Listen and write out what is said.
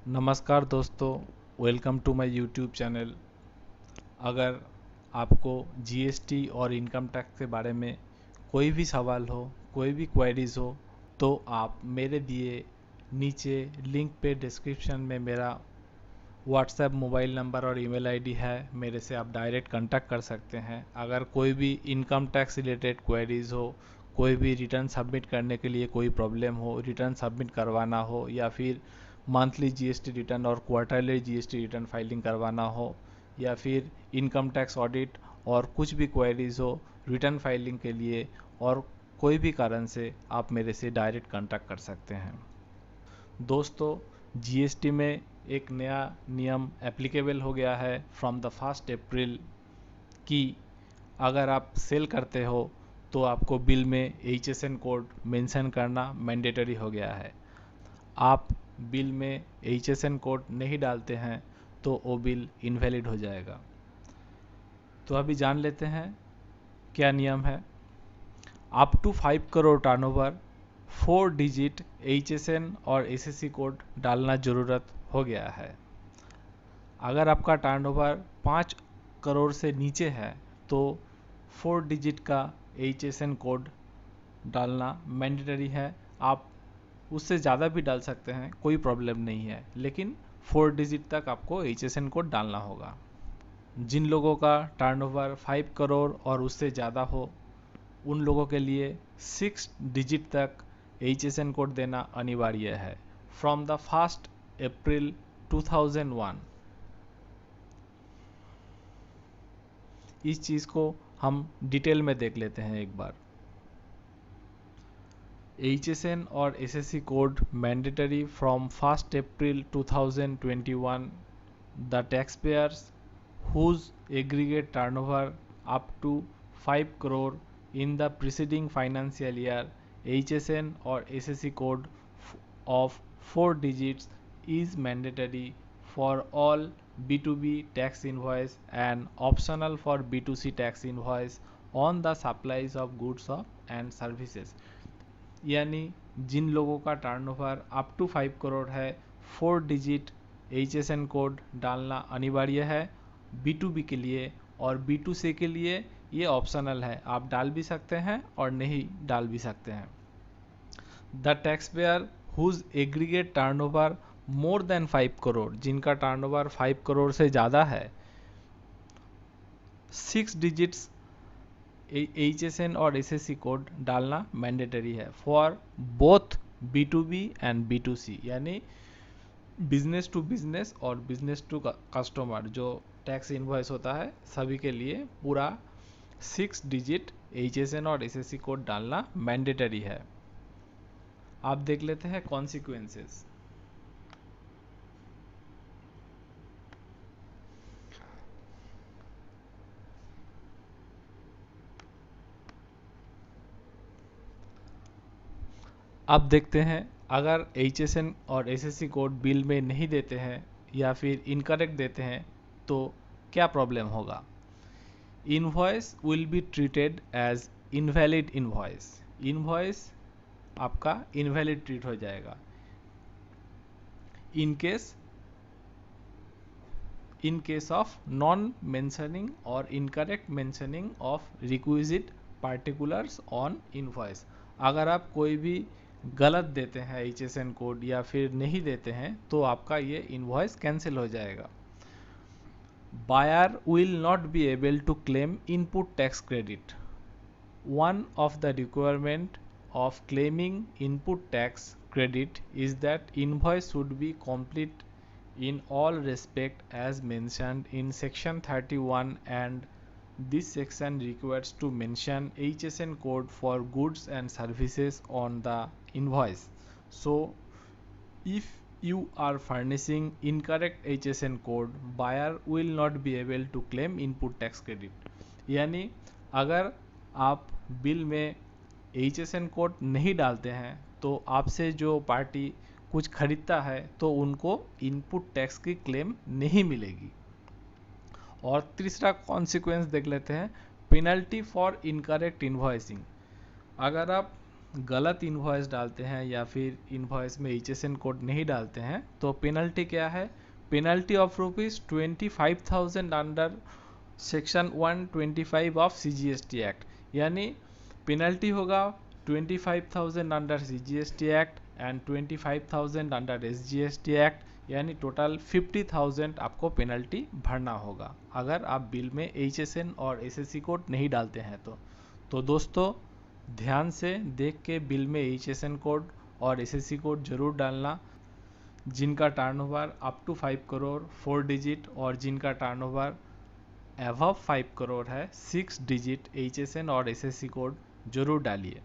नमस्कार दोस्तों, welcome to my YouTube channel. अगर आपको जीएसटी और इनकम टैक्स के बारे में कोई भी सवाल हो, कोई भी क्वेरीज हो, तो आप मेरे दिए नीचे लिंक पे डिस्क्रिप्शन में मेरा व्हाट्सएप मोबाइल नंबर और ईमेल आईडी है, मेरे से आप डायरेक्ट कांटेक्ट कर सकते हैं। अगर कोई भी इनकम टैक्स रिलेटेड क्वेरीज हो, कोई भी रिटर्न सबमिट करने के लिए कोई प्रॉब्लम हो, रिटर्न सबमिट करवाना हो, या फिर मंथली जीएसटी रिटर्न और क्वार्टरली जीएसटी रिटर्न फाइलिंग करवाना हो, या फिर इनकम टैक्स ऑडिट और कुछ भी क्वेरीज हो रिटर्न फाइलिंग के लिए, और कोई भी कारण से आप मेरे से डायरेक्ट कांटेक्ट कर सकते हैं। दोस्तों, जीएसटी में एक नया नियम एप्लीकेबल हो गया है फ्रॉम द 1 अप्रैल कि अगर आप सेल करते हो तो आपको बिल में HSN कोड मेंशन करना मैंडेटरी हो गया है। आप बिल में HSN कोड नहीं डालते हैं तो वो बिल इनवैलिड हो जाएगा। तो अभी जान लेते हैं क्या नियम है। Up to 5 crore turnover 4 digit HSN और SSC कोड डालना ज़रूरत हो गया है। अगर आपका टर्नओवर 5 करोड़ से नीचे है तो 4 डिजिट का HSN कोड डालना मैंडेटरी है। आप उससे ज़्यादा भी डाल सकते हैं, कोई प्रॉब्लम नहीं है, लेकिन 4 डिजिट तक आपको HSN कोड डालना होगा। जिन लोगों का टर्नओवर 5 करोड़ और उससे ज़्यादा हो, उन लोगों के लिए 6 डिजिट तक HSN कोड देना अनिवार्य है फ्रॉम द 1 अप्रैल 2001। इस चीज़ को हम डिटेल में देख लेते हैं एक बार। HSN और SSC code mandatory from 1 April 2021। The tax payers whose aggregate turnover up to 5 crore in the preceding financial year, HSN or SSC code of 4 digits is mandatory for all B2B tax invoice and optional for B2C tax invoice on the supplies of goods and services। यानी जिन लोगों का turnover up to 5 crore है, 4 digit HSN code डालना अनिवार्य है B2B के लिए, और B2C के लिए ये ऑप्शनल है, आप डाल भी सकते हैं और नहीं डाल भी सकते हैं। The tax payer whose aggregate turnover more than 5 crore, जिनका टर्नओवर 5 करोड़ से ज़्यादा है, 6 डिजिट्स HSN और SSC कोड डालना मैंडेटरी है for both B2B and B2C, यानी बिजनेस टू बिजनेस और बिजनेस टू कस्टमर जो टैक्स इनवॉइस होता है सभी के लिए पूरा 6 डिजिट HSN और SSC कोड डालना मैंडेटरी है। आप देख लेते हैं कॉन्सिक्वेंसेस। अब देखते हैं, अगर HSN और SSC कोड बिल में नहीं देते हैं या फिर इनकरेक्ट देते हैं तो क्या प्रॉब्लम होगा। Invoice will be treated as invalid invoice. Invoice आपका इनवैलिड ट्रीट हो जाएगा in case of non mentioning or incorrect mentioning of requisite particulars on invoice। अगर आप कोई भी गलत देते हैं HSN कोड या फिर नहीं देते हैं तो आपका ये इनवॉइस कैंसिल हो जाएगा। Buyer will not be able to claim input tax credit। One of the requirement of claiming input tax credit is that invoice should be complete in all respect as mentioned in section 31, and this section requires to mention HSN code for goods and services on the invoice। So if you are furnishing incorrect HSN code, buyer will not be able to claim input tax credit। यानी अगर आप bill में HSN code नहीं डालते हैं तो आपसे जो पार्टी कुछ खरीदता है तो उनको इनपुट टैक्स की क्लेम नहीं मिलेगी। और तीसरा कॉन्सिक्वेंस देख लेते हैं, पेनल्टी फॉर इनकरेक्ट इनवॉइसिंग। अगर आप गलत इन्वॉइस डालते हैं या फिर इन्वॉइस में HSN कोड नहीं डालते हैं तो पेनल्टी क्या है, penalty of ₹25,000 under section 125 of CGST act, यानी पेनल्टी होगा 25,000 under CGST act and 25,000 under SGST act, यानी टोटल 50,000 आपको पेनल्टी भरना होगा अगर आप बिल में HSN और SSC कोड नहीं डालते हैं तो दोस्तों ध्यान से देख के बिल में HSN कोड और SSC कोड जरूर डालना। जिनका turnover up to 5 crore 4 digit और जिनका टर्नओवर अबव 5 करोड़ है 6 डिजिट HSN और SSC कोड जरूर डालिए।